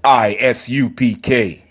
I.S.U.P.K.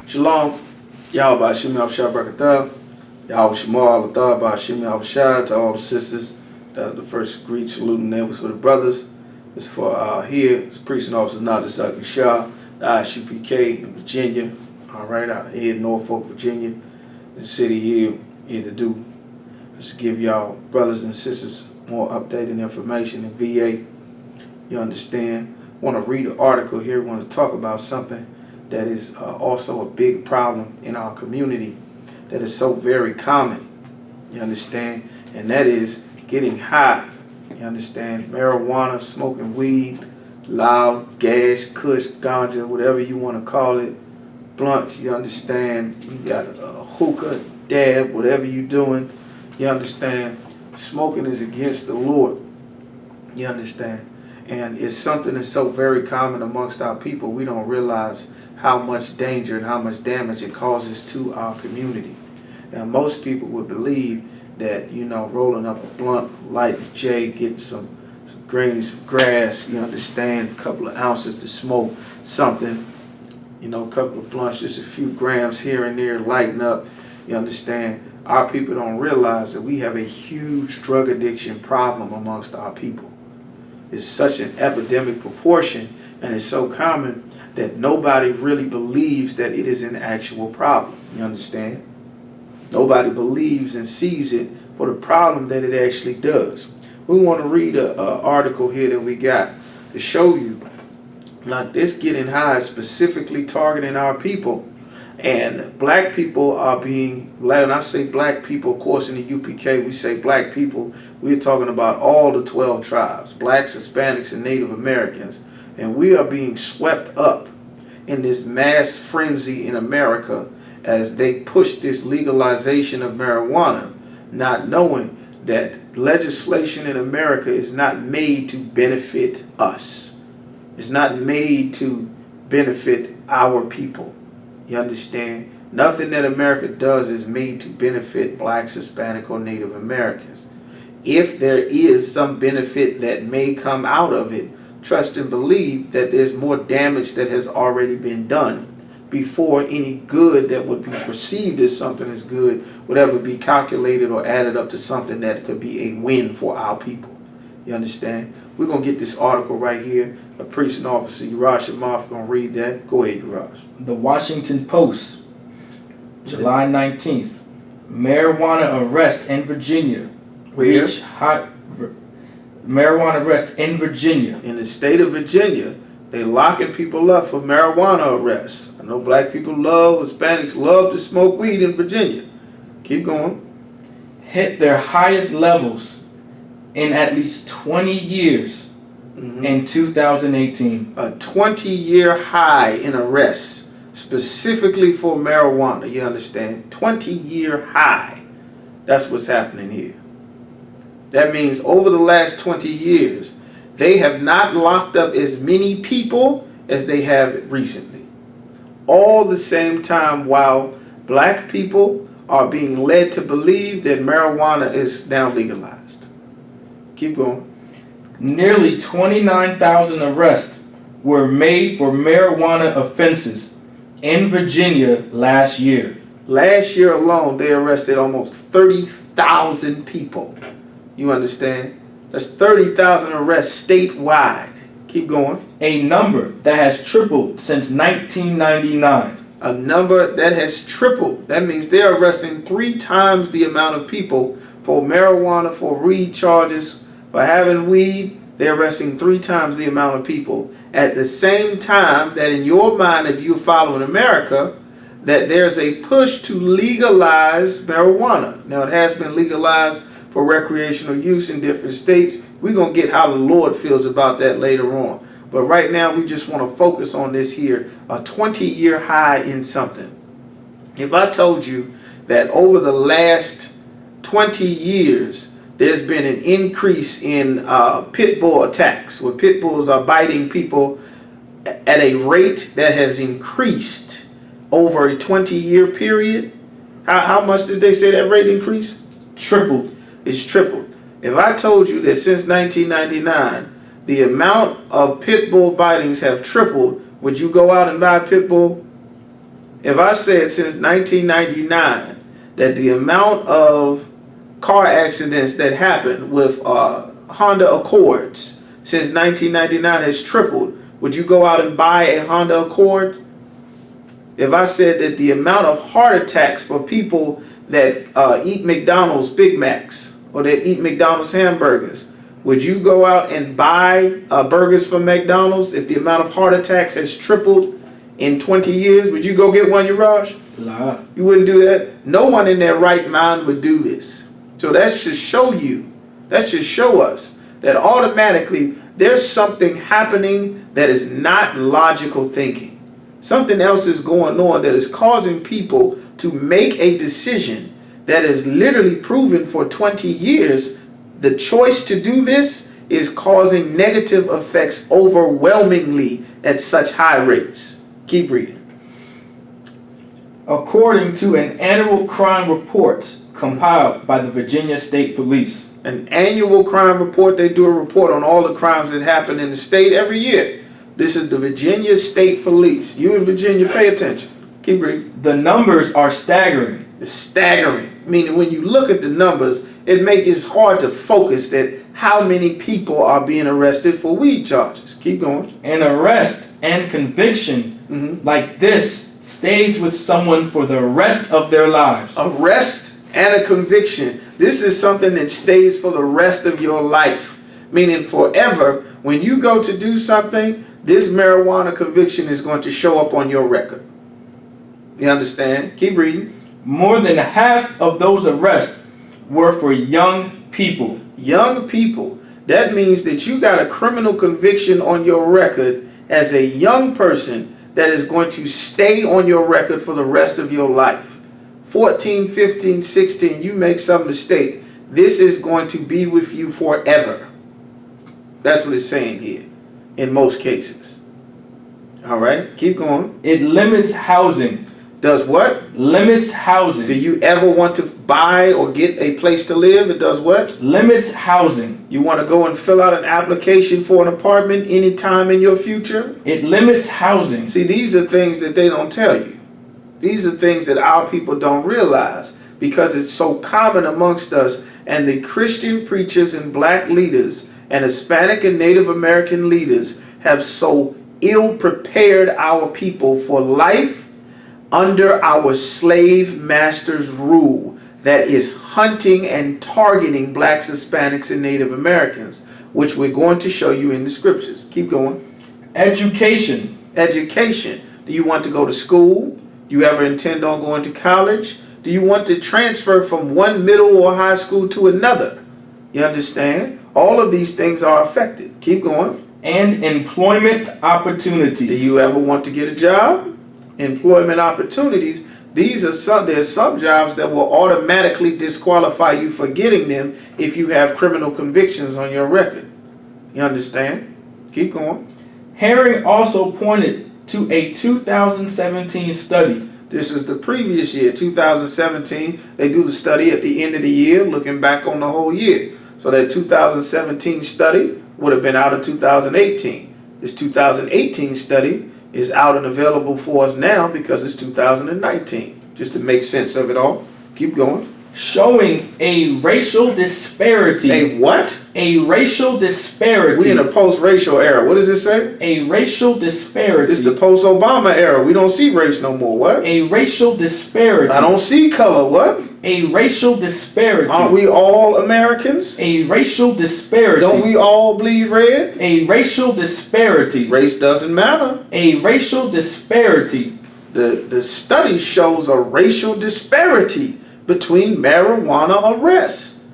Shalom, Yahweh Shimmy Shabbat Yahweh Shemal Athar Shimmy Shad to all the sisters. The first greet, saluting neighbors for the brothers. It's for here, it's Precinct Officer Nadir Zaki Shah, the I.S.U.P.K. in Virginia. Alright, out of here, Norfolk, Virginia. The city here to do is to give y'all brothers and sisters more updated information in VA. You understand? Want to read an article here, want to talk about something that is also a big problem in our community that is so very common, you understand, and that is getting high, you understand, marijuana, smoking weed, loud, gas, kush, ganja, whatever you want to call it, blunts, you understand, you got a hookah, dab, whatever you doing, you understand, smoking is against the Lord, you understand, and it's something that's so very common amongst our people, we don't realize how much danger and how much damage it causes to our community. Now, most people would believe that, you know, rolling up a blunt, light a J, getting some grains of grass, you understand, a couple of ounces to smoke something, you know, a couple of blunts, just a few grams here and there, lighten up, you understand. Our people don't realize that we have a huge drug addiction problem amongst our people. It's such an epidemic proportion, and it's so common that nobody really believes that it is an actual problem. You understand? Nobody believes and sees it for the problem that it actually does. We want to read an article here that we got to show you, like, this getting high specifically targeting our people. And black people are being, when I say black people, of course in the UPK we say black people, we're talking about all the 12 tribes, blacks, Hispanics, and Native Americans. And we are being swept up in this mass frenzy in America as they push this legalization of marijuana, not knowing that legislation in America is not made to benefit us. It's not made to benefit our people. You understand? Nothing that America does is made to benefit blacks, Hispanic, or Native Americans. If there is some benefit that may come out of it, trust and believe that there's more damage that has already been done before any good that would be perceived as something as good would ever be calculated or added up to something that could be a win for our people. You understand? We're going to get this article right here. A Precinct Officer, Urash Amaf, going to read that. Go ahead, Urash. The Washington Post, July 19th. Marijuana arrest in Virginia. Where? Marijuana arrest in Virginia. In the state of Virginia, they locking people up for marijuana arrests. I know black people love, Hispanics love to smoke weed in Virginia. Keep going. Hit their highest levels in at least 20 years in 2018. A 20-year high in arrests, specifically for marijuana, you understand? 20-year high. That's what's happening here. That means over the last 20 years, they have not locked up as many people as they have recently. All the same time while black people are being led to believe that marijuana is now legalized. Keep going. Nearly 29,000 arrests were made for marijuana offenses in Virginia last year. Last year alone, they arrested almost 30,000 people. You understand? That's 30,000 arrests statewide. Keep going. A number that has tripled since 1999. A number that has tripled. That means they're arresting 3 times the amount of people for marijuana, for weed charges, for having weed. They're arresting 3 times the amount of people. At the same time that in your mind, if you're following America, that there's a push to legalize marijuana. Now, it has been legalized for recreational use in different states. We're going to get how the Lord feels about that later on. But right now, we just want to focus on this here, a 20-year high in something. If I told you that over the last 20 years, there's been an increase in pit bull attacks, where pit bulls are biting people at a rate that has increased over a 20-year period. How much did they say that rate increased? Tripled. It's tripled. If I told you that since 1999, the amount of pit bull bitings have tripled, would you go out and buy a pit bull? If I said since 1999 that the amount of car accidents that happened with Honda Accords since 1999 has tripled, would you go out and buy a Honda Accord? If I said that the amount of heart attacks for people that eat McDonald's Big Macs or that eat McDonald's hamburgers, would you go out and buy burgers from McDonald's if the amount of heart attacks has tripled in 20 years? Would you go get one, Uraj? Nah. You wouldn't do that? No one in their right mind would do this. So that should show you, that should show us that automatically there's something happening that is not logical thinking. Something else is going on that is causing people to make a decision that is literally proven for 20 years. The choice to do this is causing negative effects overwhelmingly at such high rates. Keep reading. According to an annual crime report compiled by the Virginia State Police. An annual crime report. They do a report on all the crimes that happen in the state every year. This is the Virginia State Police. You in Virginia, pay attention. Keep reading. The numbers are staggering. It's staggering. Meaning when you look at the numbers, it's hard to focus at how many people are being arrested for weed charges. Keep going. An arrest and conviction like this stays with someone for the rest of their lives. Arrest and a conviction. This is something that stays for the rest of your life. Meaning forever, when you go to do something, this marijuana conviction is going to show up on your record. You understand? Keep reading. More than half of those arrests were for young people. Young people. That means that you got a criminal conviction on your record as a young person that is going to stay on your record for the rest of your life. 14, 15, 16, you make some mistake. This is going to be with you forever. That's what it's saying here in most cases. All right, keep going. It limits housing. Does what? Limits housing. Do you ever want to buy or get a place to live? It does what? Limits housing. You want to go and fill out an application for an apartment anytime in your future? It limits housing. See, these are things that they don't tell you. These are things that our people don't realize because it's so common amongst us, and the Christian preachers and black leaders and Hispanic and Native American leaders have so ill prepared our people for life under our slave master's rule that is hunting and targeting blacks, Hispanics, and Native Americans, which we're going to show you in the scriptures. Keep going. Education. Education. Do you want to go to school? Do you ever intend on going to college? Do you want to transfer from one middle or high school to another? You understand? All of these things are affected. Keep going. And employment opportunities. Do you ever want to get a job? Employment opportunities. There's some jobs that will automatically disqualify you for getting them if you have criminal convictions on your record. You understand? Keep going. Herring also pointed to a 2017 study. This is the previous year, 2017. They do the study at the end of the year, looking back on the whole year. So that 2017 study would have been out in 2018. This 2018 study is out and available for us now because it's 2019. Just to make sense of it all. Keep going. showing a racial disparity. A what? A racial disparity. We in a post-racial era. What does it say? A racial disparity. It's the post-Obama era. We don't see race no more. What? A racial disparity. I don't see color. What? A racial disparity. Aren't we all Americans? A racial disparity. Don't we all bleed red? A racial disparity. Race doesn't matter. A racial disparity. The study shows a racial disparity between marijuana arrests.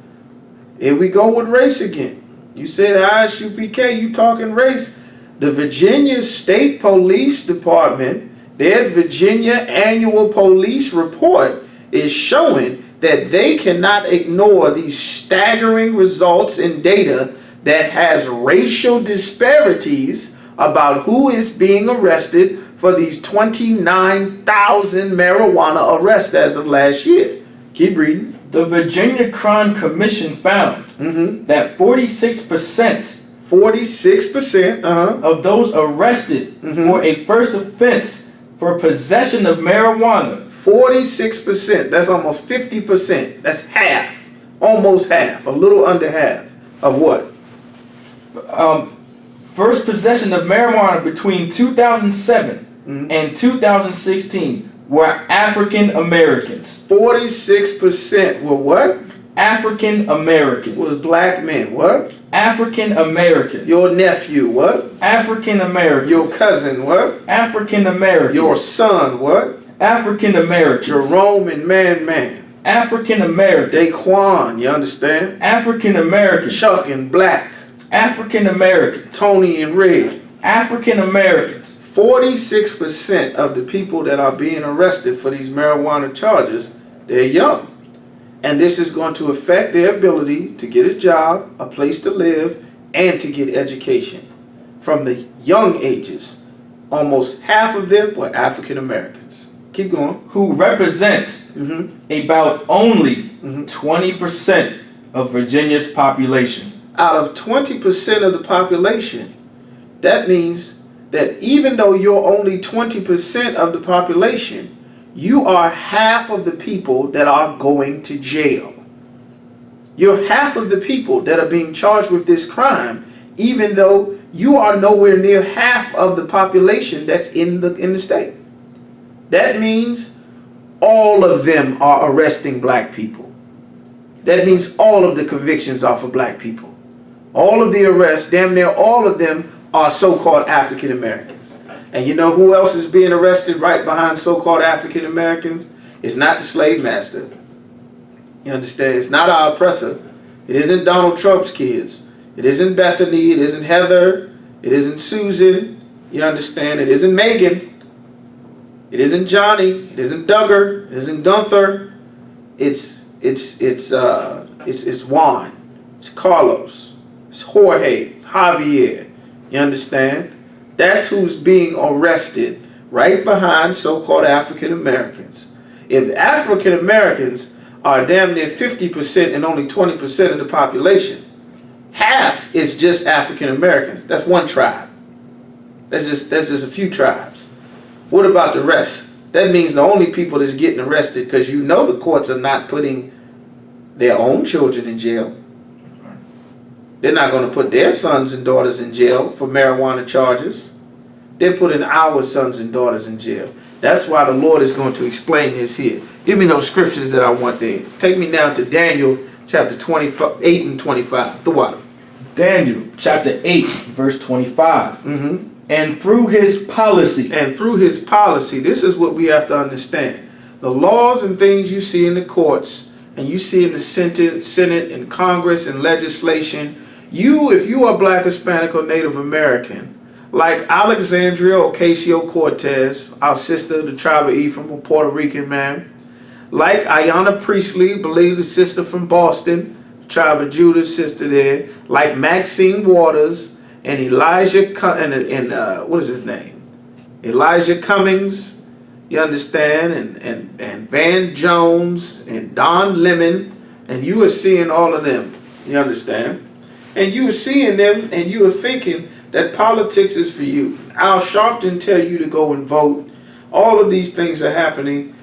Here we go with race again. You said I.S.U.P.K, you talking race. The Virginia State Police Department, their Virginia Annual Police Report is showing that they cannot ignore these staggering results in data that has racial disparities about who is being arrested for these 29,000 marijuana arrests as of last year. Keep reading. The Virginia Crime Commission found that 46% 46% of those arrested for a first offense for possession of marijuana. 46%. That's almost 50%. That's half. Almost half. A little under half of what? First possession of marijuana between 2007 and 2016 were African Americans. 46% were what? African Americans. Was black men. What? African Americans. Your nephew. What? African Americans. Your cousin. What? African Americans. Your son. What? African Americans. Jerome and Man. African Americans. Daquan. You understand? African Americans. Chuck and Black. African Americans. Tony and Red. African Americans. 46% of the people that are being arrested for these marijuana charges, they're young. And this is going to affect their ability to get a job, a place to live, and to get education. From the young ages, almost half of them were African Americans. Keep going. Who represent about only 20% of Virginia's population. Out of 20% of the population, that means that even though you're only 20% of the population, you are half of the people that are going to jail. You're half of the people that are being charged with this crime, even though you are nowhere near half of the population that's in the state. That means all of them are arresting black people. That means all of the convictions are for black people. All of the arrests, damn near all of them, are so-called African Americans. And you know who else is being arrested right behind so-called African Americans? It's not the slave master. You understand? It's not our oppressor. It isn't Donald Trump's kids. It isn't Bethany. It isn't Heather. It isn't Susan. You understand? It isn't Megan. It isn't Johnny. It isn't Duggar. It isn't Gunther. It's Juan. It's Carlos. It's Jorge. It's Javier. You understand? That's who's being arrested right behind so-called African Americans. If African Americans are damn near 50% and only 20% of the population, half is just African Americans. That's one tribe. That's just a few tribes. What about the rest? That means the only people that's getting arrested, because you know the courts are not putting their own children in jail. They're not going to put their sons and daughters in jail for marijuana charges. They're putting our sons and daughters in jail. That's why the Lord is going to explain this here. Give me those scriptures that I want there. Take me now to Daniel chapter 8 and 25. The water. Daniel chapter 8 verse 25. And through his policy. And through his policy, this is what we have to understand. The laws and things you see in the courts, and you see in the Senate and Congress and legislation, if you are black, Hispanic, or Native American, like Alexandria Ocasio-Cortez, our sister, the tribe of Ephraim, a Puerto Rican man, like Ayanna Priestley, believe the sister from Boston, the tribe of Judah, sister there, like Maxine Waters and Elijah, what is his name? Elijah Cummings, you understand, and Van Jones and Don Lemon, and you are seeing all of them, you understand? And you are seeing them and you are thinking that politics is for you. Al Sharpton tell you to go and vote. All of these things are happening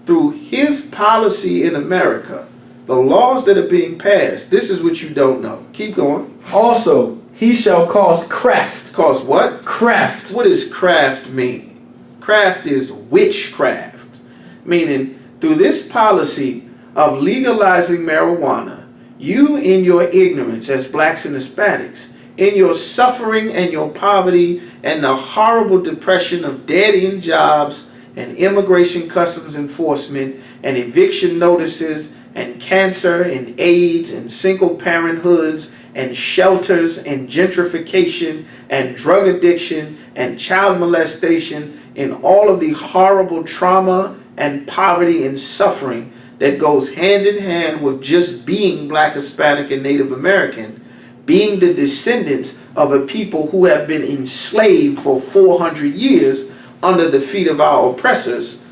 through his policy in America. The laws that are being passed, this is what you don't know. Keep going. Also, he shall cause craft. Cause what? Craft. What does craft mean? Craft is witchcraft. Meaning, through this policy of legalizing marijuana, you in your ignorance as blacks and Hispanics, in your suffering and your poverty and the horrible depression of dead-end jobs and immigration customs enforcement and eviction notices and cancer and AIDS and single parenthoods and shelters and gentrification and drug addiction and child molestation and all of the horrible trauma and poverty and suffering that goes hand in hand with just being Black, Hispanic, and Native American, being the descendants of a people who have been enslaved for 400 years under the feet of our oppressors.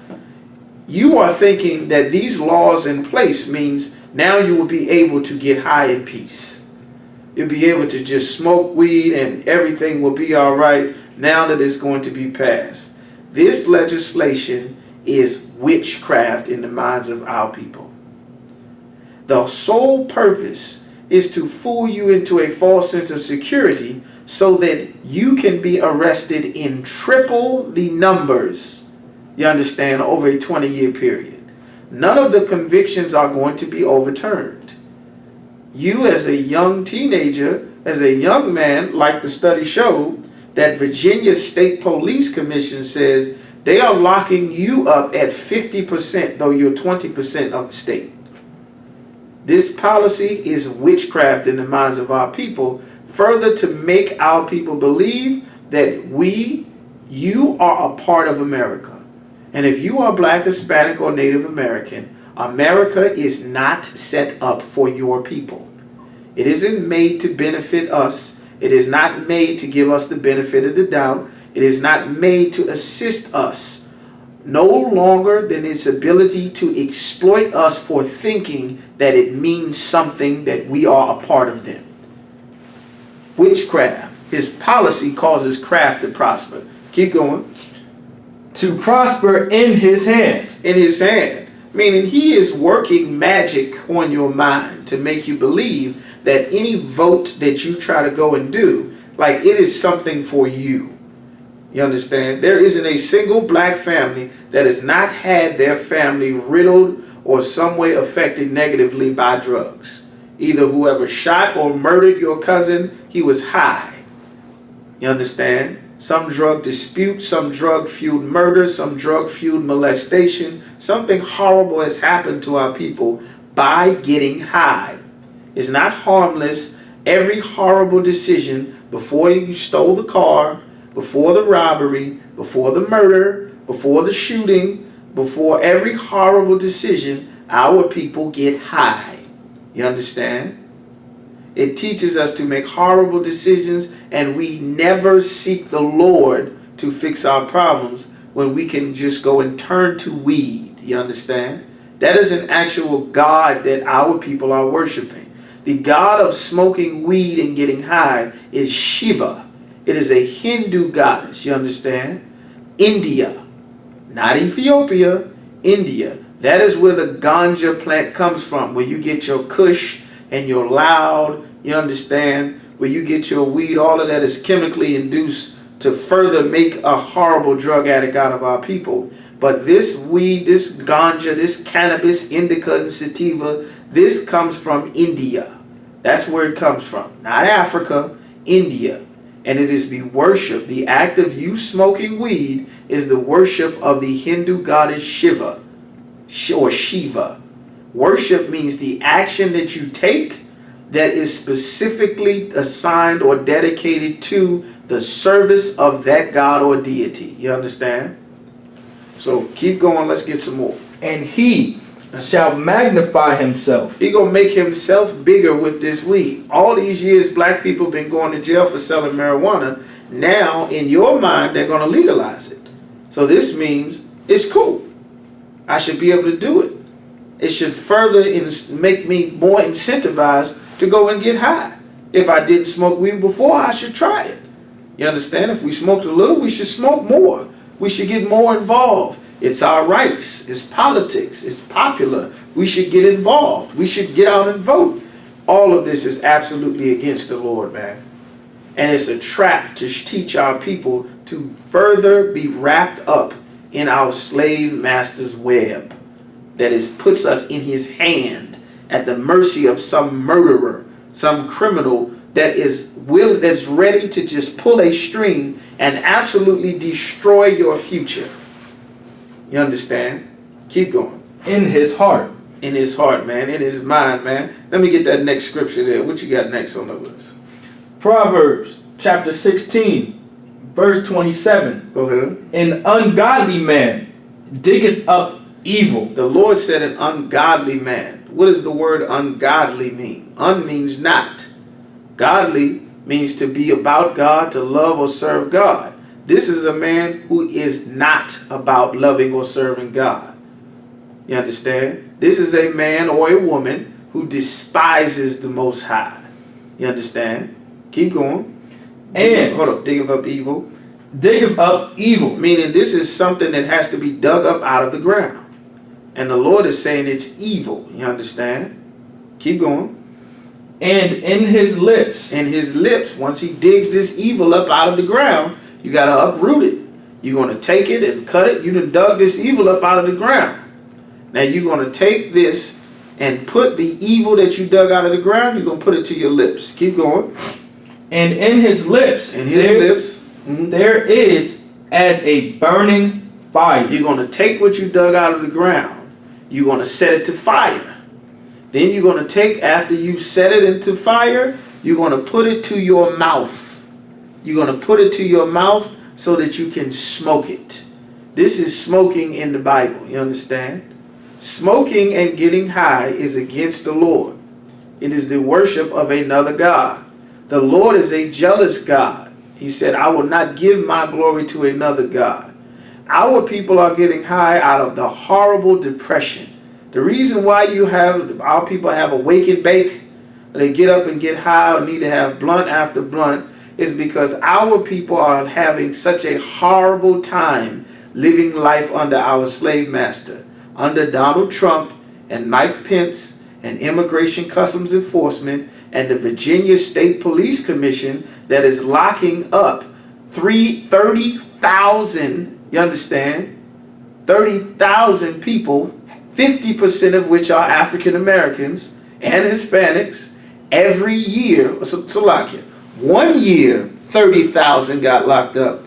You are thinking that these laws in place means now you will be able to get high in peace. You'll be able to just smoke weed and everything will be all right now that it's going to be passed. This legislation is witchcraft in the minds of our people. The sole purpose is to fool you into a false sense of security so that you can be arrested in triple the numbers, you understand, over a 20-year period. None of the convictions are going to be overturned. You as a young teenager, as a young man, like the study showed, that Virginia State Police Commission says they are locking you up at 50%, though you're 20% of the state. This policy is witchcraft in the minds of our people, further to make our people believe that you are a part of America. And if you are Black, Hispanic, or Native American, America is not set up for your people. It isn't made to benefit us. It is not made to give us the benefit of the doubt. It is not made to assist us, no longer than its ability to exploit us for thinking that it means something that we are a part of them. Witchcraft. His policy causes craft to prosper. Keep going. To prosper in his hand. In his hand. Meaning he is working magic on your mind to make you believe that any vote that you try to go and do, like it is something for you. You understand? There isn't a single Black family that has not had their family riddled or some way affected negatively by drugs. Either whoever shot or murdered your cousin, he was high. You understand? Some drug dispute, some drug-fueled murder, some drug-fueled molestation. Something horrible has happened to our people by getting high. It's not harmless. Every horrible decision before you stole the car, before the robbery, before the murder, before the shooting, before every horrible decision, our people get high. You understand? It teaches us to make horrible decisions, and we never seek the Lord to fix our problems when we can just go and turn to weed. You understand? That is an actual God that our people are worshiping. The God of smoking weed and getting high is Shiva. It is a Hindu goddess. You understand? India. Not Ethiopia. India. That is where the ganja plant comes from, where you get your kush and your loud, you understand, where you get your weed. All of that is chemically induced to further make a horrible drug addict out of our people. But this weed, this ganja, this cannabis, indica and sativa, this comes from India. That's where it comes from. Not Africa, India. And it is the worship, the act of you smoking weed is the worship of the Hindu goddess Shiva or Shiva. Worship means the action that you take that is specifically assigned or dedicated to the service of that god or deity. You understand? So keep going. Let's get some more. And he shall magnify himself. He gonna make himself bigger with this weed. All these years Black people been going to jail for selling marijuana. Now in your mind they're gonna legalize it. So this means it's cool. I should be able to do it. It should further make me more incentivized to go and get high. If I didn't smoke weed before, I should try it. You understand? If we smoked a little, we should smoke more. We should get more involved It's our rights. It's politics. It's popular. We should get involved. We should get out and vote. All of this is absolutely against the Lord, man. And it's a trap to teach our people to further be wrapped up in our slave master's web that puts us in his hand at the mercy of some murderer, some criminal that's ready to just pull a string and absolutely destroy your future. You understand? Keep going. In his heart. In his heart, man. In his mind, man. Let me get that next scripture there. What you got next on the list? Proverbs chapter 16, verse 27. Go ahead. An ungodly man diggeth up evil. The Lord said an ungodly man. What does the word ungodly mean? Un means not. Godly means to be about God, to love or serve God. This is a man who is not about loving or serving God. You understand? This is a man or a woman who despises the Most High. You understand? Keep going. And hold up, diggeth up evil. Diggeth up evil. Meaning this is something that has to be dug up out of the ground. And the Lord is saying it's evil. You understand? Keep going. And in his lips. In his lips, once he digs this evil up out of the ground, you got to uproot it. You're going to take it and cut it. You done dug this evil up out of the ground. Now you're going to take this and put the evil that you dug out of the ground, you're going to put it to your lips. Keep going. And in his lips. In his lips. There is as a burning fire. You're going to take what you dug out of the ground. You're going to set it to fire. Then you're going to take, after you've set it into fire, you're going to put it to your mouth. You're going to put it to your mouth so that you can smoke it. This is smoking in the Bible. You understand? Smoking and getting high is against the Lord. It is the worship of another God. The Lord is a jealous God. He said, I will not give my glory to another God. Our people are getting high out of the horrible depression. The reason why our people have a wake and bake, they get up and get high or need to have blunt after blunt, is because our people are having such a horrible time living life under our slave master, under Donald Trump and Mike Pence and Immigration Customs Enforcement and the Virginia State Police Commission that is locking up 30,000, you understand, 30,000 people, 50% of which are African Americans and Hispanics, every year. Salakia, 1 year, 30,000 got locked up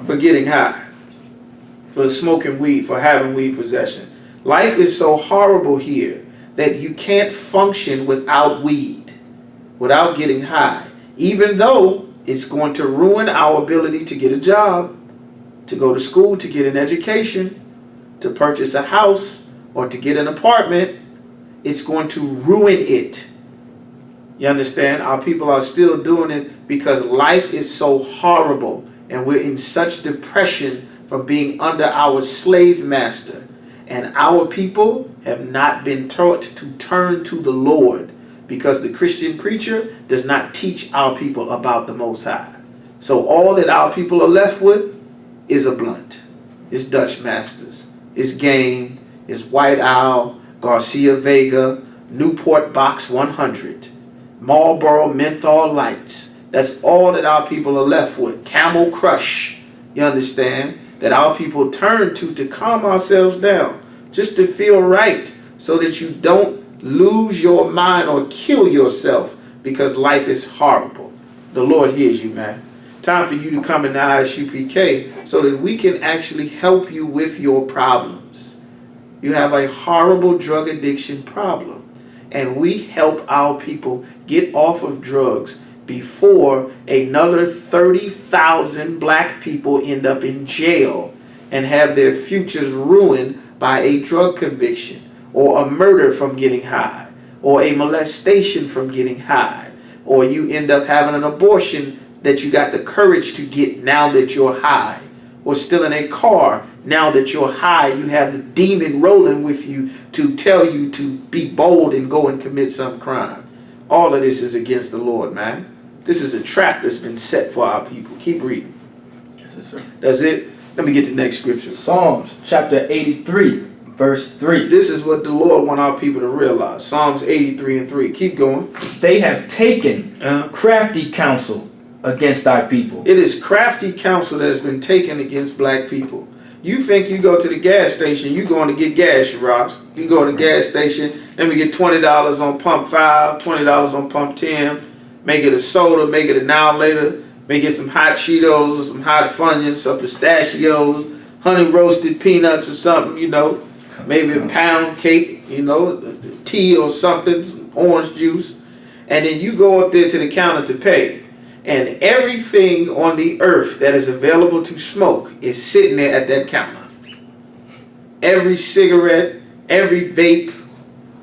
for getting high, for smoking weed, for having weed possession. Life is so horrible here that you can't function without weed, without getting high, even though it's going to ruin our ability to get a job, to go to school, to get an education, to purchase a house, or to get an apartment. It's going to ruin it. You understand? Our people are still doing it because life is so horrible and we're in such depression from being under our slave master. And our people have not been taught to turn to the Lord because the Christian preacher does not teach our people about the Most High. So all that our people are left with is a blunt. It's Dutch Masters. It's Game. It's White Owl, Garcia Vega, Newport Box 100, Marlboro Menthol Lights. That's all that our people are left with. Camel Crush, you understand, that our people turn to calm ourselves down, just to feel right, so that you don't lose your mind or kill yourself because life is horrible. The Lord hears you, man. Time for you to come in the I.S.U.P.K. so that we can actually help you with your problems. You have a horrible drug addiction problem, and we help our people get off of drugs before another 30,000 black people end up in jail and have their futures ruined by a drug conviction or a murder from getting high or a molestation from getting high, or you end up having an abortion that you got the courage to get now that you're high, or still in a car now that you're high. You have the demon rolling with you to tell you to be bold and go and commit some crime. All of this is against the Lord, man. This is a trap that's been set for our people. Keep reading. Yes, sir. That's it. Let me get the next scripture. Psalms chapter 83, verse 3. This is what the Lord want our people to realize. Psalms 83 and 3. Keep going. They have taken crafty counsel against thy people. It is crafty counsel that has been taken against black people. You think you go to the gas station, you going to get gas, you rocks. You go to the gas station, let me get $20 on pump 5, $20 on pump 10, make it a soda, make it a now later, make it some hot Cheetos or some hot Funyuns, some pistachios, honey roasted peanuts or something, you know, maybe a pound cake, you know, tea or something, some orange juice, and then you go up there to the counter to pay. And everything on the earth that is available to smoke is sitting there at that counter. Every cigarette, every vape,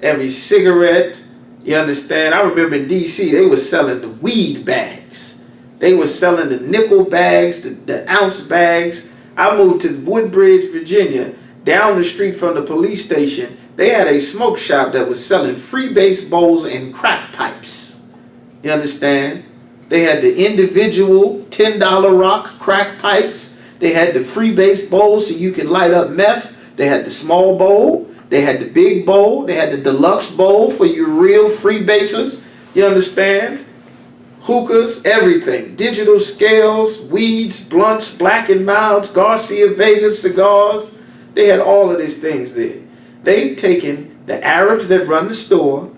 every cigarette, you understand? I remember in D.C., they were selling the weed bags. They were selling the nickel bags, the ounce bags. I moved to Woodbridge, Virginia, down the street from the police station. They had a smoke shop that was selling freebase bowls and crack pipes. You understand? They had the individual $10 rock crack pipes. They had the freebase bowls so you can light up meth. They had the small bowl. They had the big bowl. They had the deluxe bowl for your real freebasers. You understand? Hookahs, everything. Digital scales, weeds, blunts, black and milds, Garcia Vegas cigars. They had all of these things there. They've taken the Arabs that run the store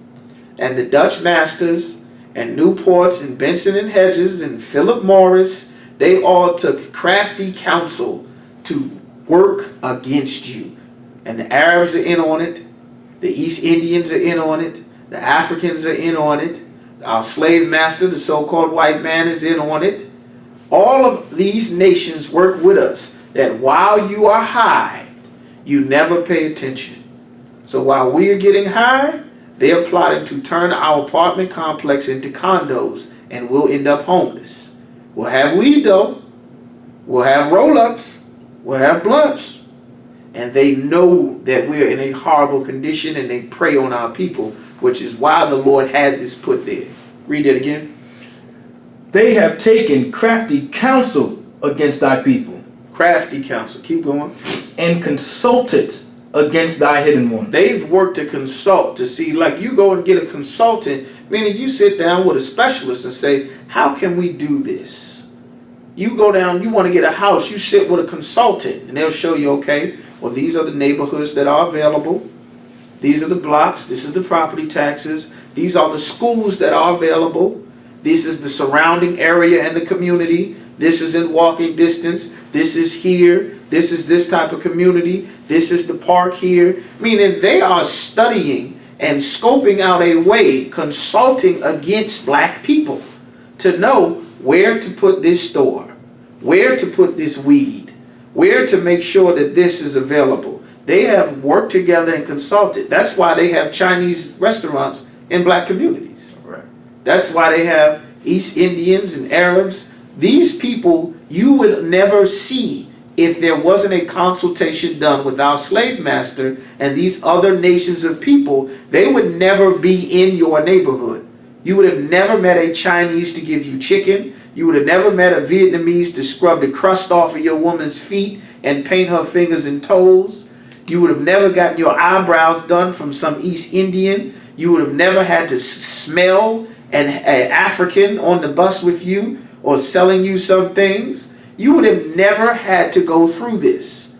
and the Dutch masters and Newports and Benson and Hedges and Philip Morris. They all took crafty counsel to work against you. And the Arabs are in on it. The East Indians are in on it. The Africans are in on it. Our slave master, the so-called white man, is in on it. All of these nations work with us that while you are high, you never pay attention. So while we are getting high, they are plotting to turn our apartment complex into condos, and we'll end up homeless. We'll have weed though. We'll have roll-ups. We'll have blunts. And they know that we're in a horrible condition, and they prey on our people, which is why the Lord had this put there. Read it again. They have taken crafty counsel against thy people. Crafty counsel. Keep going. And consulted against thy hidden one. They've worked to consult to see, like you go and get a consultant, meaning you sit down with a specialist and say, how can we do this? You go down, you want to get a house, you sit with a consultant and they'll show you, okay, well, these are the neighborhoods that are available. These are the blocks. This is the property taxes. These are the schools that are available. This is the surrounding area and the community. This is in walking distance. This is here. This is this type of community. This is the park here. Meaning they are studying and scoping out a way, consulting against black people to know where to put this store, where to put this weed, where to make sure that this is available. They have worked together and consulted. That's why they have Chinese restaurants in black communities. Right. That's why they have East Indians and Arabs. These people you would never see if there wasn't a consultation done with our slave master and these other nations of people. They would never be in your neighborhood. You would have never met a Chinese to give you chicken. You would have never met a Vietnamese to scrub the crust off of your woman's feet and paint her fingers and toes. You would have never gotten your eyebrows done from some East Indian. You would have never had to smell an African on the bus with you or selling you some things. You would have never had to go through this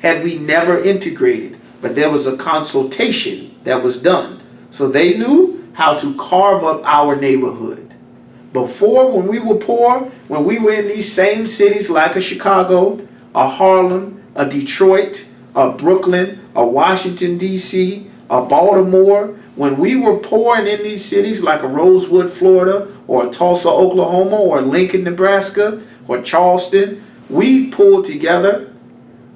had we never integrated. But there was a consultation that was done. So they knew how to carve up our neighborhood. Before, when we were poor, when we were in these same cities like a Chicago, a Harlem, a Detroit, a Brooklyn, a Washington, D.C., a Baltimore, when we were poor and in these cities like a Rosewood, Florida, or a Tulsa, Oklahoma, or Lincoln, Nebraska, or Charleston, we pulled together.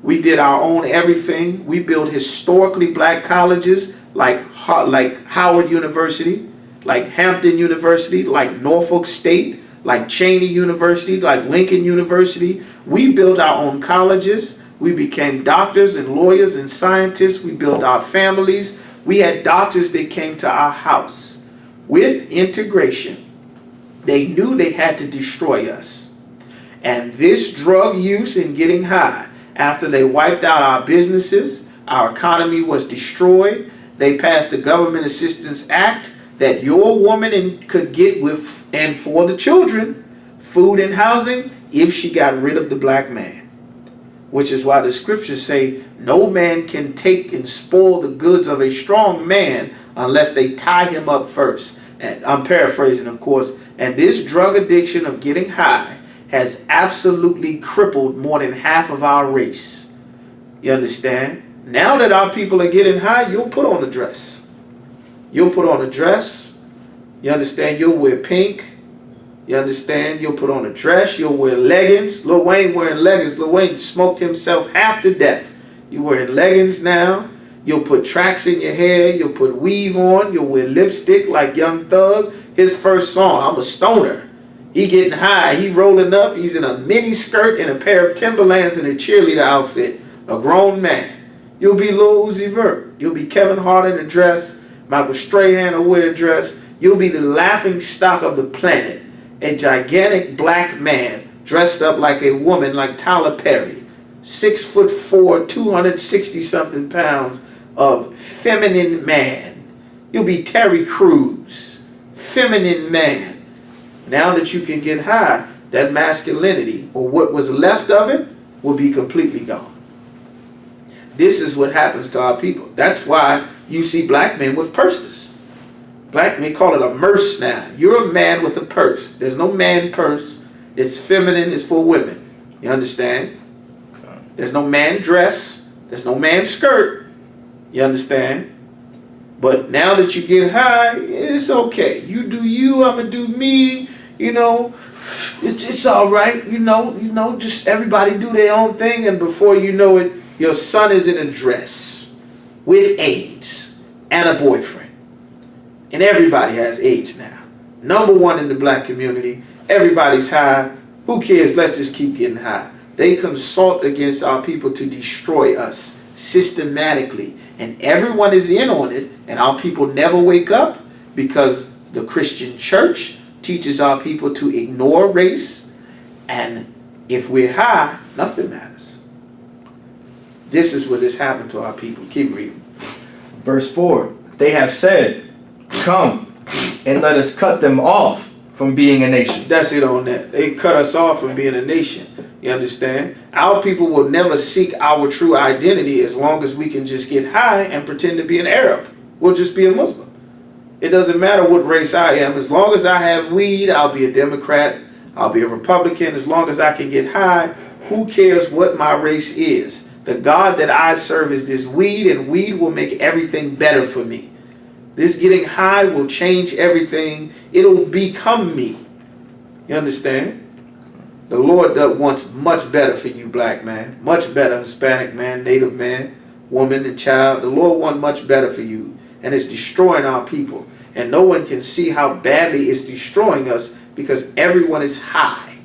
We did our own everything. We built historically black colleges like Howard University, like Hampton University, like Norfolk State, like Cheney University, like Lincoln University. We built our own colleges. We became doctors and lawyers and scientists. We built our families. We had doctors that came to our house. With integration, they knew they had to destroy us. And this drug use and getting high after they wiped out our businesses, our economy was destroyed. They passed the Government Assistance Act that your woman could get with and for the children food and housing if she got rid of the black man. Which is why the scriptures say no man can take and spoil the goods of a strong man unless they tie him up first. And I'm paraphrasing, of course. And this drug addiction of getting high has absolutely crippled more than half of our race. You understand? Now that our people are getting high, you'll put on a dress. You'll put on a dress. You understand? You'll wear pink. You understand? You'll put on a dress. You'll wear leggings. Lil Wayne wearing leggings. Lil Wayne smoked himself half to death. You wearing leggings now. You'll put tracks in your hair. You'll put weave on. You'll wear lipstick like Young Thug. His first song, I'm a stoner. He getting high. He rolling up. He's in a mini skirt and a pair of Timberlands and a cheerleader outfit. A grown man. You'll be Lil Uzi Vert. You'll be Kevin Hart in a dress. Michael Strahan will wear a dress. You'll be the laughing stock of the planet. A gigantic black man dressed up like a woman like Tyler Perry. 6'4", 260-something pounds of feminine man. You'll be Terry Crews. Feminine man. Now that you can get high, that masculinity, or what was left of it, will be completely gone. This is what happens to our people. That's why you see black men with purses. Black men call it a merce now. You're a man with a purse. There's no man purse. It's feminine. It's for women. You understand? There's no man dress. There's no man skirt. You understand? But now that you get high, it's okay. You do you. I'm going to do me. You know, it's all right. You know, just everybody do their own thing. And before you know it, your son is in a dress with AIDS and a boyfriend. And everybody has AIDS now. Number one in the black community. Everybody's high. Who cares? Let's just keep getting high. They consult against our people to destroy us systematically. And everyone is in on it. And our people never wake up because the Christian church teaches our people to ignore race. And if we're high, nothing matters. This is what has happened to our people. Keep reading. Verse 4. They have said, come and let us cut them off from being a nation. That's it on that. They cut us off from being a nation. You understand? Our people will never seek our true identity as long as we can just get high and pretend to be an Arab. We'll just be a Muslim. It doesn't matter what race I am. As long as I have weed, I'll be a Democrat. I'll be a Republican. As long as I can get high, who cares what my race is? The God that I serve is this weed, and weed will make everything better for me. This getting high will change everything. It'll become me. You understand? The Lord wants much better for you, black man. Much better, Hispanic man, Native man, woman, and child. The Lord wants much better for you. And it's destroying our people. And no one can see how badly it's destroying us because everyone is high.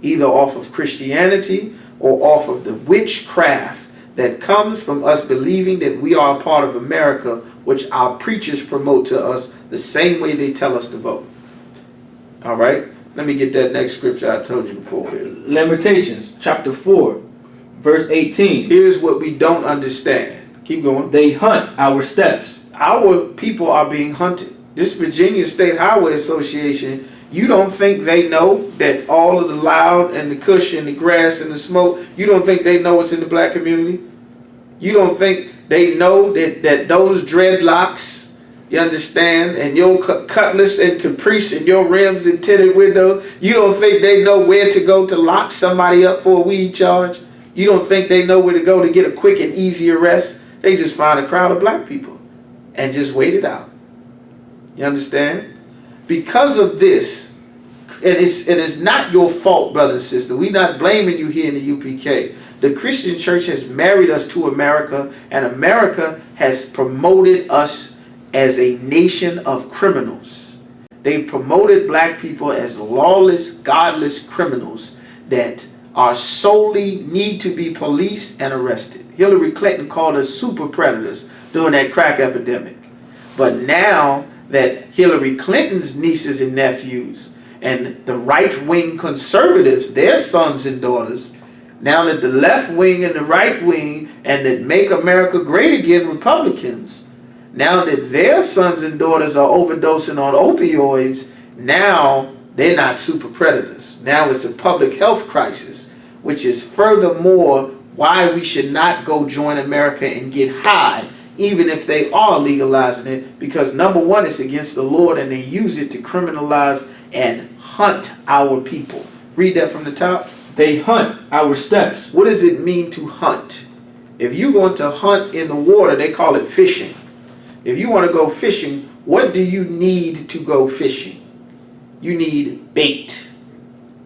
Either off of Christianity or off of the witchcraft that comes from us believing that we are a part of America, which our preachers promote to us the same way they tell us to vote. All right? Let me get that next scripture I told you to pull here. Lamentations, chapter 4, verse 18. Here's what we don't understand. Keep going. They hunt our steps. Our people are being hunted. This Virginia State Highway Association, you don't think they know that all of the loud and the kush and the grass and the smoke, you don't think they know what's in the black community? You don't think they know that those dreadlocks, you understand, and your cutlass and caprice and your rims and tinted windows, you don't think they know where to go to lock somebody up for a weed charge? You don't think they know where to go to get a quick and easy arrest? They just find a crowd of black people and just wait it out. You understand? Because of this, it is not your fault, brother and sister. We're not blaming you here in the UPK. The Christian church has married us to America, and America has promoted us as a nation of criminals. They've promoted black people as lawless, godless criminals that are solely need to be policed and arrested. Hillary Clinton called us super predators during that crack epidemic. But now that Hillary Clinton's nieces and nephews and the right-wing conservatives, their sons and daughters, Now that the left wing and the right wing and that Make America Great Again Republicans, now that their sons and daughters are overdosing on opioids, now they're not super predators. Now it's a public health crisis, which is furthermore why we should not go join America and get high, even if they are legalizing it, because number one, it's against the Lord and they use it to criminalize and hunt our people. Read that from the top. They hunt our steps. What does it mean to hunt? If you're going to hunt in the water, they call it fishing. If you want to go fishing, what do you need to go fishing? You need bait.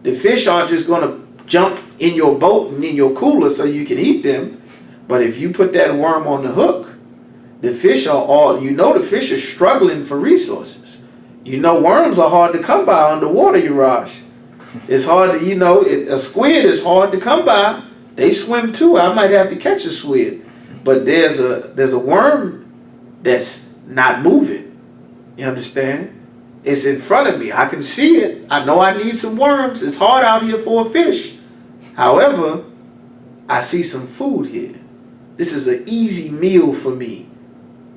The fish aren't just going to jump in your boat and in your cooler so you can eat them. But if you put that worm on the hook, the fish are all, the fish are struggling for resources. Worms are hard to come by underwater, Urash. It's hard to, a squid is hard to come by. They swim too. I might have to catch a squid. But there's a worm that's not moving. You understand? It's in front of me. I can see it. I know I need some worms. It's hard out here for a fish. However, I see some food here. This is an easy meal for me.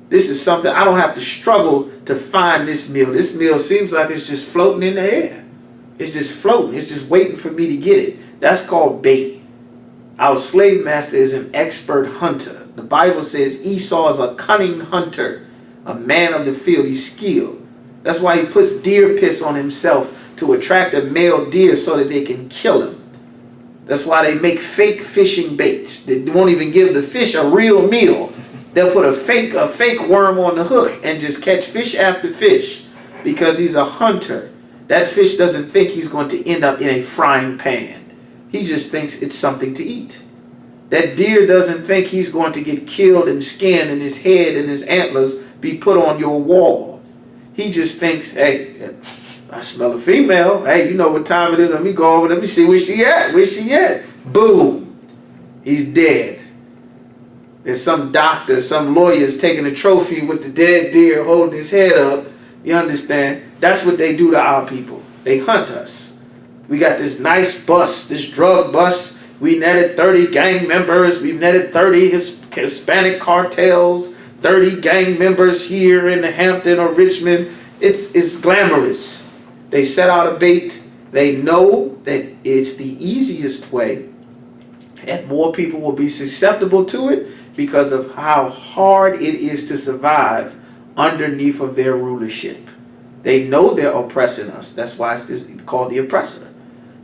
This is something I don't have to struggle to find this meal. This meal seems like it's just floating in the air. It's just floating. It's just waiting for me to get it. That's called bait. Our slave master is an expert hunter. The Bible says Esau is a cunning hunter, a man of the field. He's skilled. That's why he puts deer piss on himself to attract a male deer so that they can kill him. That's why they make fake fishing baits. They won't even give the fish a real meal. They'll put a fake worm on the hook and just catch fish after fish because he's a hunter. That fish doesn't think he's going to end up in a frying pan. He just thinks it's something to eat. That deer doesn't think he's going to get killed and skinned and his head and his antlers be put on your wall. He just thinks, hey, I smell a female. Hey, you know what time it is. Let me go over. Let me see where she at. Where she at? Boom. He's dead. There's some doctor, some lawyers taking a trophy with the dead deer holding his head up. You understand? That's what they do to our people. They hunt us. We got this nice bus, this drug bus. We netted 30 gang members. We've netted 30 Hispanic cartels, 30 gang members here in the Hampton or Richmond. It's glamorous. They set out a bait. They know that it's the easiest way and more people will be susceptible to it because of how hard it is to survive underneath of their rulership. They know they're oppressing us. That's why it's called the oppressor.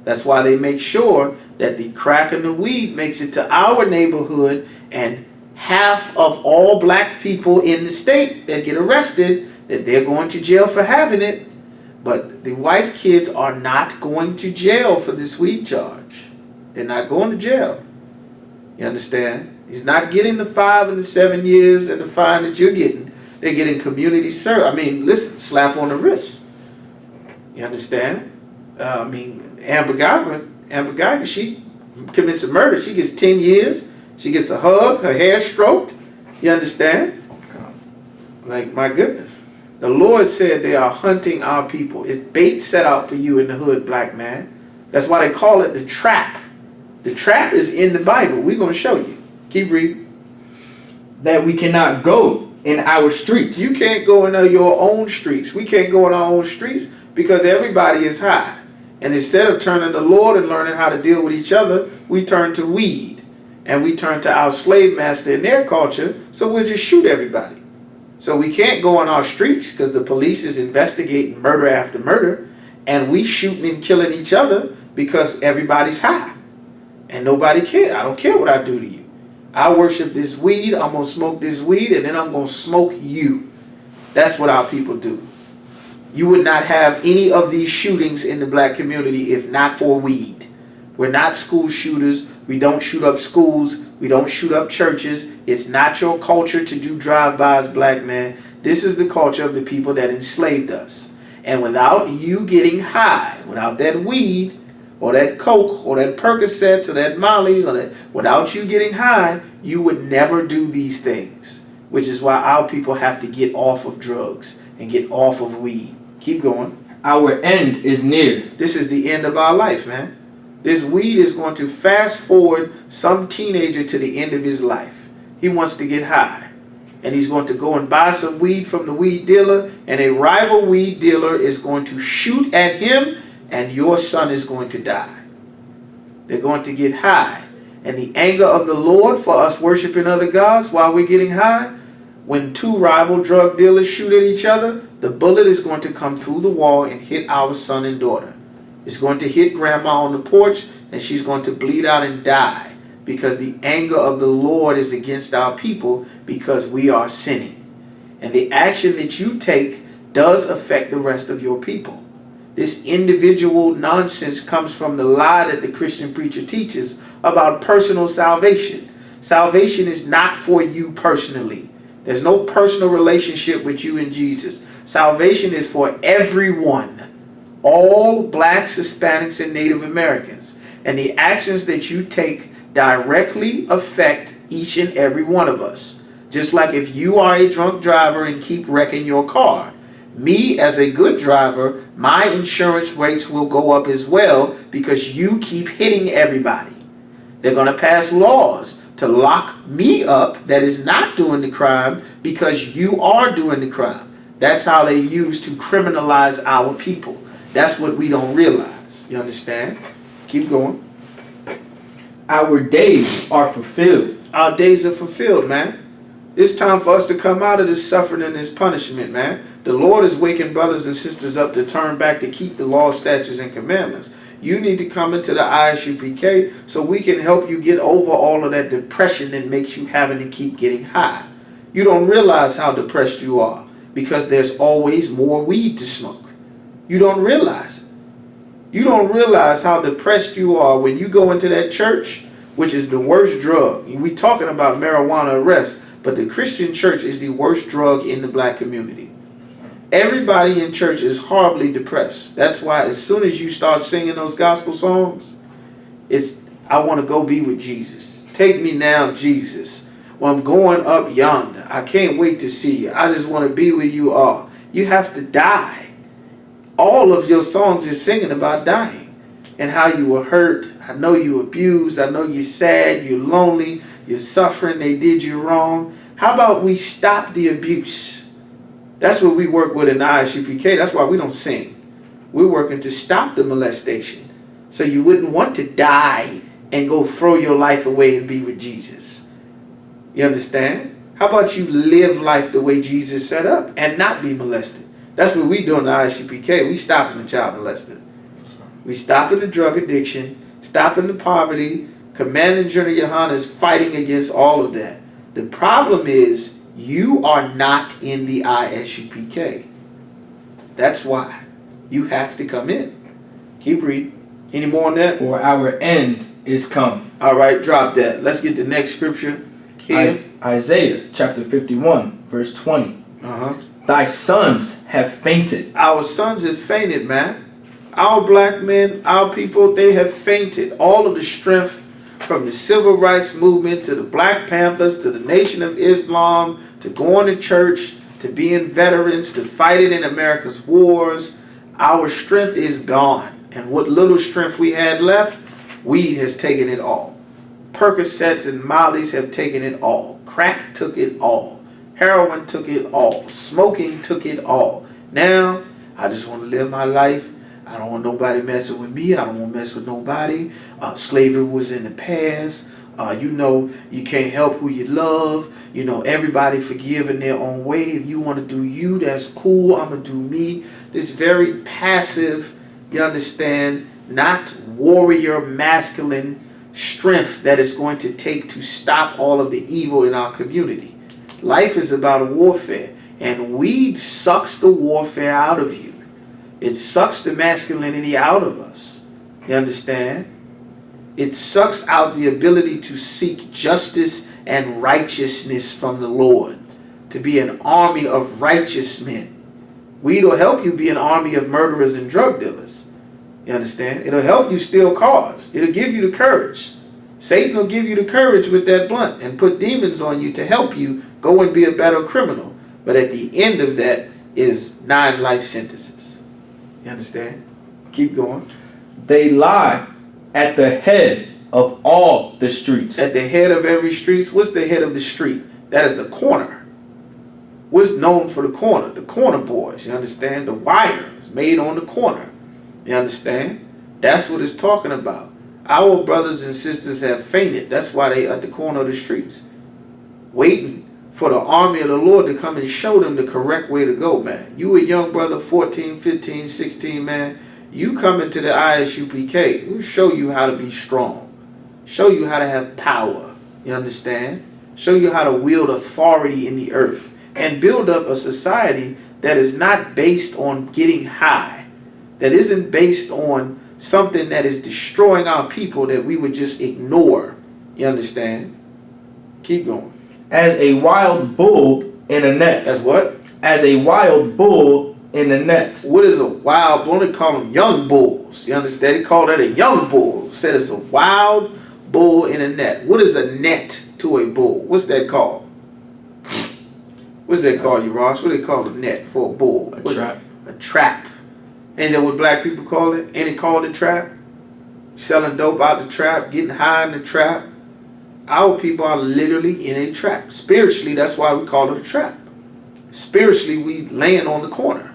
That's why they make sure that the crack and the weed makes it to our neighborhood, and half of all black people in the state that get arrested, that they're going to jail for having it. But the white kids are not going to jail for this weed charge. They're not going to jail. You understand? He's not getting the 5 and the 7 years and the fine that you're getting. They're getting community service. I mean, listen, slap on the wrist. You understand? Amber Guyger, she commits a murder. She gets 10 years. She gets a hug, her hair stroked. You understand? Like, my goodness. The Lord said they are hunting our people. It's bait set out for you in the hood, black man. That's why they call it the trap. The trap is in the Bible. We're going to show you. Keep reading. That we cannot go in our streets. You can't go in your own streets. We can't go in our own streets because everybody is high. And instead of turning to the Lord and learning how to deal with each other, we turn to weed. And we turn to our slave master and their culture, so we'll just shoot everybody. So we can't go on our streets because the police is investigating murder after murder, and we shooting and killing each other because everybody's high. And nobody cares. I don't care what I do to you. I worship this weed, I'm going to smoke this weed, and then I'm going to smoke you. That's what our people do. You would not have any of these shootings in the black community if not for weed. We're not school shooters. We don't shoot up schools. We don't shoot up churches. It's not your culture to do drive-bys, black man. This is the culture of the people that enslaved us. And without you getting high, without that weed, or that coke, or that Percocets, or that Molly, or that, without you getting high, you would never do these things. Which is why our people have to get off of drugs and get off of weed. Keep going. Our end is near. This is the end of our life, man. This weed is going to fast forward some teenager to the end of his life. He wants to get high. And he's going to go and buy some weed from the weed dealer, and a rival weed dealer is going to shoot at him, and your son is going to die. They're going to get high. And the anger of the Lord for us worshiping other gods while we're getting high, when two rival drug dealers shoot at each other, the bullet is going to come through the wall and hit our son and daughter. It's going to hit grandma on the porch, and she's going to bleed out and die. Because the anger of the Lord is against our people because we are sinning. And the action that you take does affect the rest of your people. This individual nonsense comes from the lie that the Christian preacher teaches about personal salvation. Salvation is not for you personally. There's no personal relationship with you and Jesus. Salvation is for everyone. All blacks, Hispanics, and Native Americans. And the actions that you take directly affect each and every one of us. Just like if you are a drunk driver and keep wrecking your car, me as a good driver, my insurance rates will go up as well because you keep hitting everybody. They're going to pass laws to lock me up that is not doing the crime because you are doing the crime. That's how they use to criminalize our people. That's what we don't realize. You understand? Keep going. Our days are fulfilled. Our days are fulfilled, man. It's time for us to come out of this suffering and this punishment, man. The Lord is waking brothers and sisters up to turn back to keep the law, statutes, and commandments. You need to come into the I.S.U.P.K. so we can help you get over all of that depression that makes you having to keep getting high. You don't realize how depressed you are because there's always more weed to smoke. You don't realize it. You don't realize how depressed you are when you go into that church, which is the worst drug. We talking about marijuana arrest, but the Christian church is the worst drug in the black community. Everybody in church is horribly depressed. That's why as soon as you start singing those gospel songs, it's, I want to go be with Jesus. Take me now, Jesus. Well, I'm going up yonder. I can't wait to see you. I just want to be where you are. You have to die. All of your songs is singing about dying and how you were hurt. I know you abused. I know you're sad. You're lonely. You're suffering. They did you wrong. How about we stop the abuse? That's what we work with in the I.S.U.P.K. That's why we don't sing. We're working to stop the molestation. So you wouldn't want to die and go throw your life away and be with Jesus. You understand? How about you live life the way Jesus set up and not be molested? That's what we do in the I.S.U.P.K. We stopping the child molester. We stopping the drug addiction, stopping the poverty. Commanding GEN.YAHANNA is fighting against all of that. The problem is you are not in the I.S.U.P.K. That's why you have to come in. Keep reading. Any more on that? For our end is come. All right, drop that. Let's get the next scripture here. Isaiah chapter 51, verse 20. Thy sons have fainted. Our sons have fainted, man. Our black men, our people, they have fainted. All of the strength from the civil rights movement to the Black Panthers to the Nation of Islam to going to church to being veterans to fighting in America's wars. Our strength is gone. And what little strength we had left, weed has taken it all. Percocets and Mollies have taken it all. Crack took it all. Heroin took it all. Smoking took it all. Now, I just want to live my life. I don't want nobody messing with me. I don't want to mess with nobody. Slavery was in the past. You know, you can't help who you love. You know, everybody forgive in their own way. If you want to do you, that's cool. I'm going to do me. This very passive, you understand, not warrior masculine strength that is going to take to stop all of the evil in our community. Life is about warfare, and weed sucks the warfare out of you. It sucks the masculinity out of us. You understand? It sucks out the ability to seek justice and righteousness from the Lord, to be an army of righteous men. Weed will help you be an army of murderers and drug dealers. You understand? It'll help you steal cars. It'll give you the courage. Satan will give you the courage with that blunt and put demons on you to help you go and be a better criminal. But at the end of that is 9 life sentences. You understand? Keep going. They lie at the head of all the streets. At the head of every street. What's the head of the street? That is the corner. What's known for the corner? The corner boys, you understand? The wire is made on the corner. You understand? That's what it's talking about. Our brothers and sisters have fainted. That's why they at the corner of the streets, waiting for the army of the Lord to come and show them the correct way to go, man. You a young brother, 14, 15, 16, man. You come into the I.S.U.P.K. We'll show you how to be strong. Show you how to have power. You understand? Show you how to wield authority in the earth. And build up a society that is not based on getting high. That isn't based on something that is destroying our people that we would just ignore. You understand? Keep going. As a wild bull in a net. As what? As a wild bull in a net. What is a wild bull? They call them young bulls. You understand? They call that a young bull. Said it's a wild bull in a net. What is a net to a bull? What's that called? What's that called, you Ross? What do they call a net for a bull? A trap. A trap. Ain't that what black people call it? Ain't it called a trap? Selling dope out the trap, getting high in the trap. Our people are literally in a trap. Spiritually, that's why we call it a trap. Spiritually, we laying on the corner.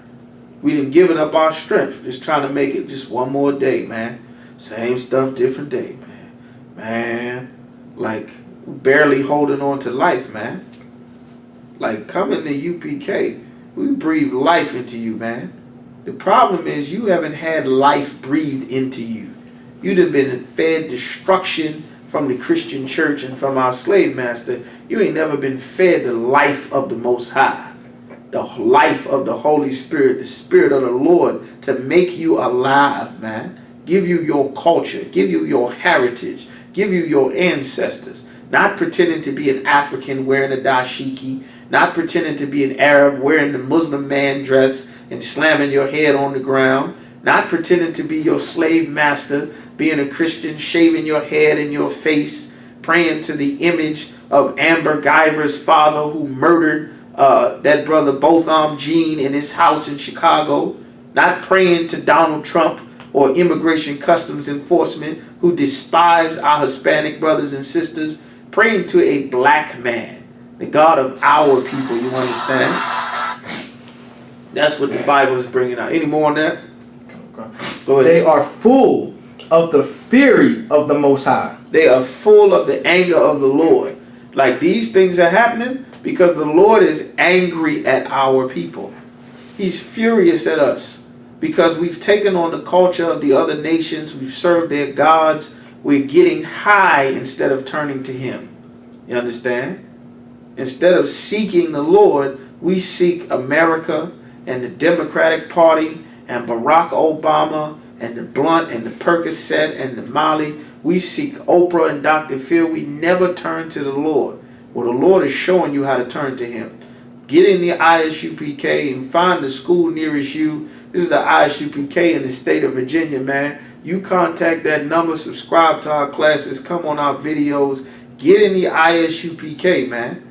We done given up our strength, just trying to make it just one more day, man. Same stuff, different day, man. Man, like barely holding on to life, man. Like coming to UPK, we breathe life into you, man. The problem is you haven't had life breathed into you. You done been fed destruction from the Christian church and from our slave master. You ain't never been fed the life of the Most High. The life of the Holy Spirit, the Spirit of the Lord to make you alive, man. Give you your culture, give you your heritage, give you your ancestors. Not pretending to be an African wearing a dashiki, not pretending to be an Arab wearing the Muslim man dress and slamming your head on the ground, not pretending to be your slave master, being a Christian, shaving your head and your face, praying to the image of Amber Guyver's father who murdered that brother Botham Jean in his house in Chicago, not praying to Donald Trump or Immigration Customs Enforcement who despise our Hispanic brothers and sisters, praying to a black man, the God of our people, you understand? That's what the Bible is bringing out. Any more on that? Go ahead. They are full of the fury of the Most High. They are full of the anger of the Lord. Like these things are happening because the Lord is angry at our people. He's furious at us because we've taken on the culture of the other nations. We've served their gods. We're getting high instead of turning to Him. You understand? Instead of seeking the Lord, we seek America and the Democratic Party and Barack Obama and the Blunt and the Percocet and the Molly. We seek Oprah and Dr. Phil. We never turn to the Lord. Well, the Lord is showing you how to turn to Him. Get in the I.S.U.P.K. and find the school nearest you. This is the I.S.U.P.K. in the state of Virginia, man. You contact that number, subscribe to our classes, come on our videos. Get in the I.S.U.P.K., man.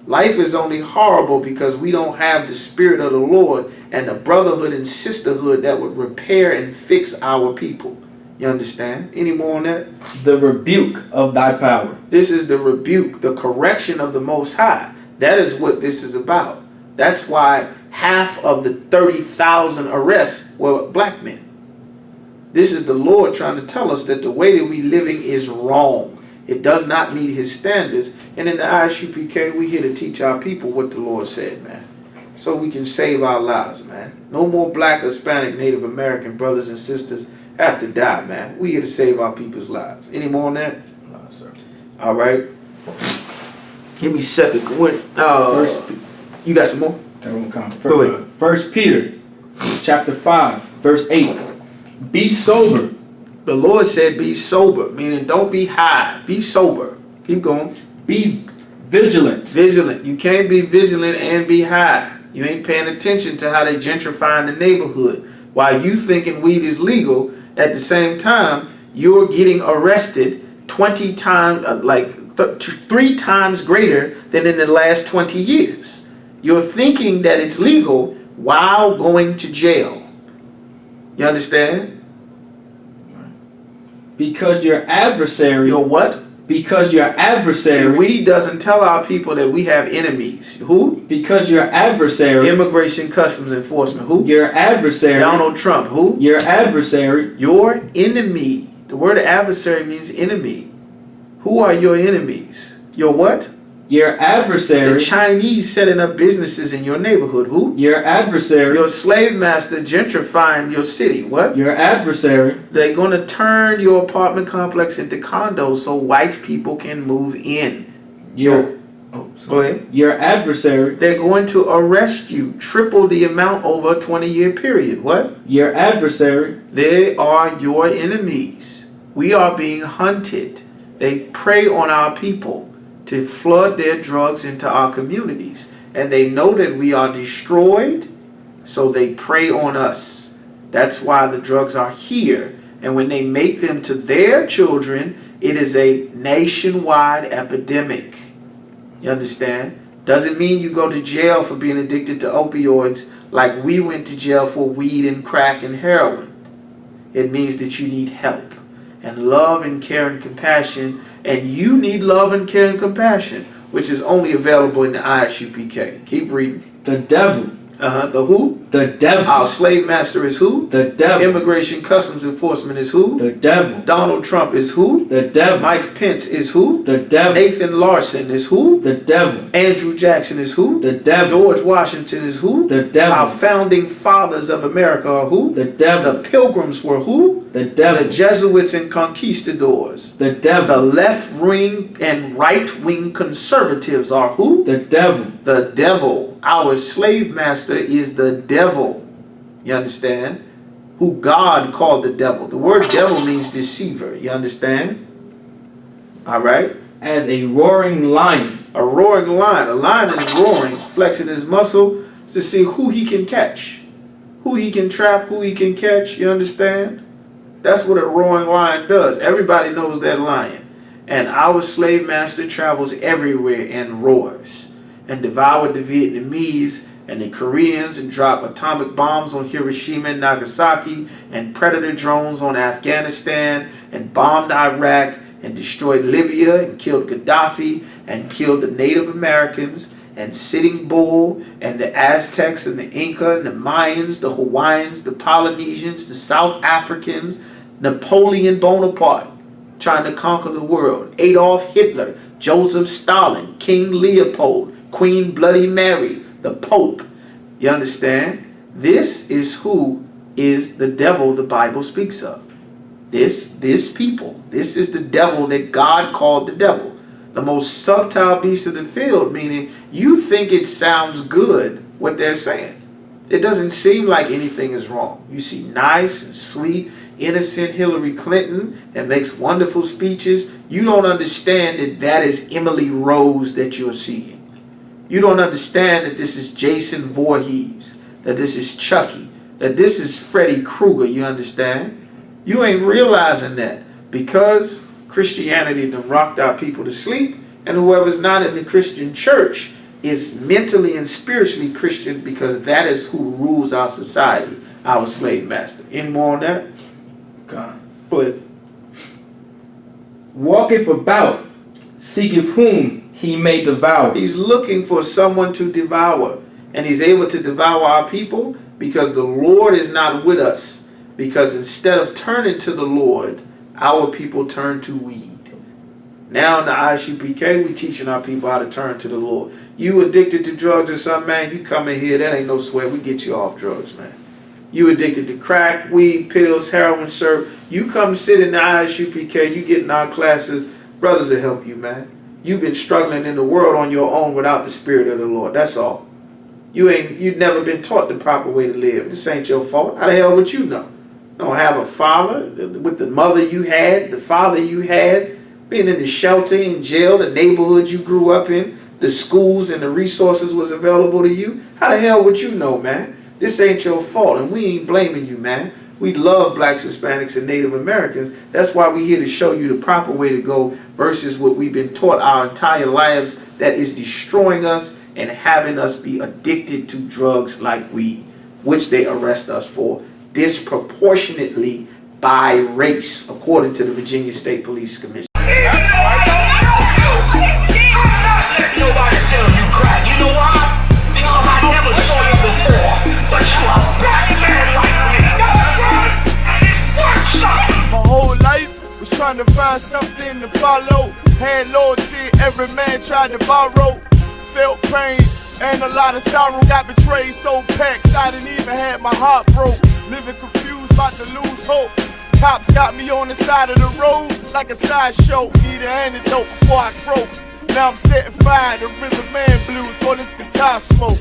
Life is only horrible because we don't have the Spirit of the Lord and the brotherhood and sisterhood that would repair and fix our people. You understand? Any more on that? The rebuke of thy power. This is the rebuke, the correction of the Most High. That is what this is about. That's why half of the 30,000 arrests were black men. This is the Lord trying to tell us that the way that we living is wrong. It does not meet His standards. And in the I.S.U.P.K, we here to teach our people what the Lord said, man. So we can save our lives, man. No more black, Hispanic, Native American brothers and sisters have to die, man. We here to save our people's lives. Any more on that? No, sir. All right. Give me a second. You got some more? Go ahead. 1 Peter chapter 5, verse 8. Be sober. The Lord said be sober, meaning don't be high. Be sober. Keep going. Be vigilant. Vigilant. You can't be vigilant and be high. You ain't paying attention to how they gentrifying the neighborhood. While you thinking weed is legal, at the same time, you're getting arrested 20 times, 3 times greater than in the last 20 years. You're thinking that it's legal while going to jail. You understand? Because your adversary. Your what? Because your adversary. See, we doesn't tell our people that we have enemies. Who? Because your adversary. Immigration Customs Enforcement. Who? Your adversary. Donald Trump. Who? Your adversary. Your enemy. The word adversary means enemy. Who are your enemies? Your what? Your adversary. The Chinese setting up businesses in your neighborhood. Who? Your adversary. Your slave master gentrifying your city. What? Your adversary. They're going to turn your apartment complex into condos so white people can move in. Go ahead. Your adversary. They're going to arrest you, triple the amount over a 20-year period. What? Your adversary. They are your enemies. We are being hunted. They prey on our people to flood their drugs into our communities. And they know that we are destroyed, so they prey on us. That's why the drugs are here. And when they make them to their children, it is a nationwide epidemic. You understand? Doesn't mean you go to jail for being addicted to opioids like we went to jail for weed and crack and heroin. It means that you need help and love and care and compassion. And you need love and care and compassion, which is only available in the I.S.U.P.K. Keep reading. The devil. The who? The devil. Our slave master is who? The devil. Immigration Customs Enforcement is who? The devil. Donald Trump is who? The devil. Mike Pence is who? The devil. Nathan Larson is who? The devil. Andrew Jackson is who? The devil. George Washington is who? The devil. Our founding fathers of America are who? The devil. The Pilgrims were who? The devil. The Jesuits and conquistadors. The devil. The left-wing and right-wing conservatives are who? The devil. The devil. Our slave master is the devil. You understand? Who God called the devil. The word devil means deceiver. You understand? All right? As a roaring lion. A roaring lion. A lion is roaring, flexing his muscle to see who he can catch. Who he can trap, who he can catch. You understand? That's what a roaring lion does. Everybody knows that lion. And our slave master travels everywhere and roars and devoured the Vietnamese and the Koreans and dropped atomic bombs on Hiroshima and Nagasaki and predator drones on Afghanistan and bombed Iraq and destroyed Libya and killed Gaddafi and killed the Native Americans and Sitting Bull and the Aztecs and the Inca and the Mayans, the Hawaiians, the Polynesians, the South Africans, Napoleon Bonaparte trying to conquer the world, Adolf Hitler, Joseph Stalin, King Leopold, Queen Bloody Mary, the Pope. You understand? This is who is the devil the Bible speaks of. This people. This is the devil that God called the devil. The most subtle beast of the field, meaning you think it sounds good what they're saying. It doesn't seem like anything is wrong. You see nice and sweet, innocent Hillary Clinton and makes wonderful speeches. You don't understand that that is Emily Rose that you're seeing. You don't understand that this is Jason Voorhees, that this is Chucky, that this is Freddy Krueger. You understand? You ain't realizing that because Christianity done rocked our people to sleep, and whoever's not in the Christian church is mentally and spiritually Christian because that is who rules our society, our slave master. Any more on that? God. But Walketh about, seeketh whom he may devour. he's looking for someone to devour, and he's able to devour our people because the Lord is not with us. Because instead of turning to the Lord, our people turn to weed. Now in the I.S.U.P.K, we teaching our people how to turn to the Lord. You addicted to drugs or something, man, you come in here, that ain't no sweat. We get you off drugs, man. You addicted to crack, weed, pills, heroin, syrup. You come sit in the I.S.U.P.K, you get in our classes, brothers will help you, man. You've been struggling in the world on your own without the Spirit of the Lord. That's all. You've never been taught the proper way to live. This ain't your fault. How the hell would you know? Don't have a father with the mother you had, the father you had, being in the shelter, in jail, the neighborhood you grew up in, the schools and the resources was available to you. How the hell would you know, man? This ain't your fault, and we ain't blaming you, man. We love blacks, Hispanics, and Native Americans. That's why we're here to show you the proper way to go versus what we've been taught our entire lives that is destroying us and having us be addicted to drugs like weed, which they arrest us for disproportionately by race, according to the Virginia State Police Commission. Nobody tell you crack. You know why? Because I never saw you before. But you a black man like me. And it's worth something. My whole life was trying to find something to follow. Had loyalty, every man tried to borrow. Felt pain and a lot of sorrow. Got betrayed, sold packs, I didn't even have my heart broke. Living confused, about to lose hope. Cops got me on the side of the road like a sideshow. Need an antidote before I croak. Now I'm setting fire to rhythm man blues, boy, this guitar smoke.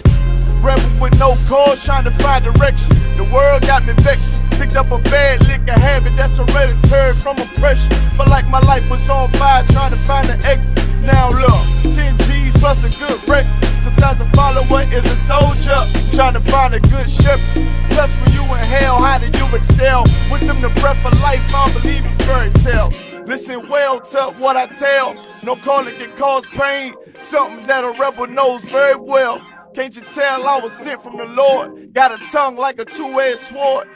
Rebel with no cause, trying to find direction. The world got me vexed. Picked up a bad liquor habit that's hereditary from oppression. Felt like my life was on fire, trying to find an exit. Now look, 10 G's plus a good record. Sometimes a follower is a soldier, trying to find a good shepherd. Plus when you in hell, how do you excel? Wisdom the breath of life, I don't believe in fairy tale. Listen well to what I tell. No calling can cause pain, something that a rebel knows very well. Can't you tell I was sent from the Lord? Got a tongue like a two-edged sword.